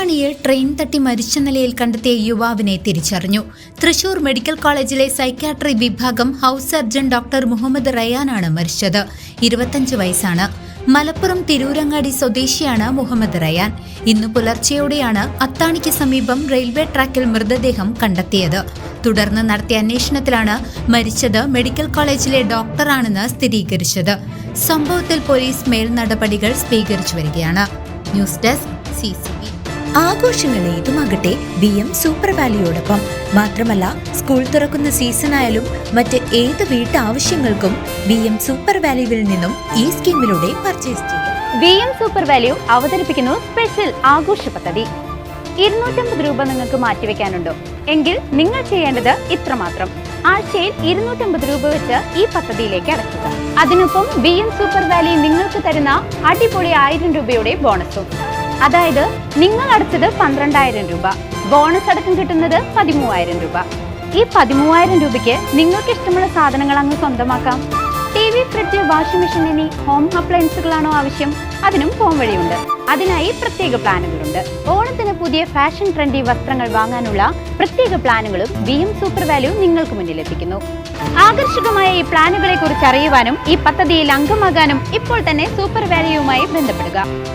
അത്താണിയിൽ train തട്ടി മരിച്ച നിലയിൽ കണ്ടെത്തിയ യുവാവിനെ തിരിച്ചറിഞ്ഞു. തൃശൂർ മെഡിക്കൽ കോളേജിലെ സൈക്യാട്രി വിഭാഗം ഹൌസ് സർജൻ ഡോക്ടർ മുഹമ്മദ് റയാനാണ് മരിച്ചത്. 25 വയസ്സാണ്. മലപ്പുറം തിരൂരങ്ങാടി സ്വദേശിയാണ് മുഹമ്മദ് റയാൻ. ഇന്ന് പുലർച്ചെയോടെയാണ് അത്താണിക്ക് സമീപം റെയിൽവേ ട്രാക്കിൽ മൃതദേഹം കണ്ടെത്തിയത്. തുടർന്ന് നടത്തിയ അന്വേഷണത്തിലാണ് മരിച്ചത് മെഡിക്കൽ കോളേജിലെ ഡോക്ടറാണെന്ന് സ്ഥിരീകരിച്ചത്. സംഭവത്തിൽ പോലീസ് മേൽ നടപടികൾ സ്വീകരിച്ചു വരികയാണ്. News desk CCB. ആഘോഷങ്ങൾ ഏതുമാകട്ടെ VM സൂപ്പർ വാല്യുയോടൊപ്പം. മാത്രമല്ല, സ്കൂൾ തുറക്കുന്ന സീസണായാലും മറ്റ് ഏത് വീട്ടാവശ്യങ്ങൾക്കും VM സൂപ്പർ വാല്യുവിൽ നിന്നും ഈ സ്കീമിലൂടെ പർച്ചേസ് ചെയ്യാം. VM സൂപ്പർ വാല്യൂ അവതരിപ്പിക്കുന്നു സ്പെഷ്യൽ ആഘോഷ പദ്ധതി. 250 രൂപ നിങ്ങൾക്ക് മാറ്റിവെക്കാനുണ്ടോ? എങ്കിൽ നിങ്ങൾ ചെയ്യേണ്ടത് ഇത്രമാത്രം: ആഴ്ചയിൽ 250 രൂപ വെച്ച് ഈ പദ്ധതിയിലേക്ക് അടയ്ക്കുക. അതിനൊപ്പം VM സൂപ്പർ വാല്യൂ നിങ്ങൾക്ക് തരുന്ന അടിപൊളി 1000 രൂപയുടെ ബോണസും. അതായത് നിങ്ങൾ അടച്ചത് 12,000 രൂപ, ബോണസ് അടക്കം കിട്ടുന്നത് 13,000 രൂപ. ഈ 13,000 രൂപയ്ക്ക് നിങ്ങൾക്ക് ഇഷ്ടമുള്ള സാധനങ്ങൾ അങ്ങ് സ്വന്തമാക്കാം. TV, ഫ്രിഡ്ജ്, വാഷിംഗ് മെഷീൻ എന്നീ ഹോം അപ്ലയൻസുകളാണോ ആവശ്യം? അതിനും ഫോൺ വഴിയുണ്ട്. അതിനായി പ്രത്യേക പ്ലാനുകളുണ്ട്. ഓണത്തിന് പുതിയ ഫാഷൻ ട്രെൻഡി വസ്ത്രങ്ങൾ വാങ്ങാനുള്ള പ്രത്യേക പ്ലാനുകളും VM സൂപ്പർ വാല്യൂ നിങ്ങൾക്ക് മുന്നിലെത്തിക്കുന്നു. ആകർഷകമായ ഈ പ്ലാനുകളെ കുറിച്ച് അറിയുവാനും ഈ പദ്ധതിയിൽ അംഗമാകാനും ഇപ്പോൾ തന്നെ സൂപ്പർ വാല്യൂവുമായി ബന്ധപ്പെടുക.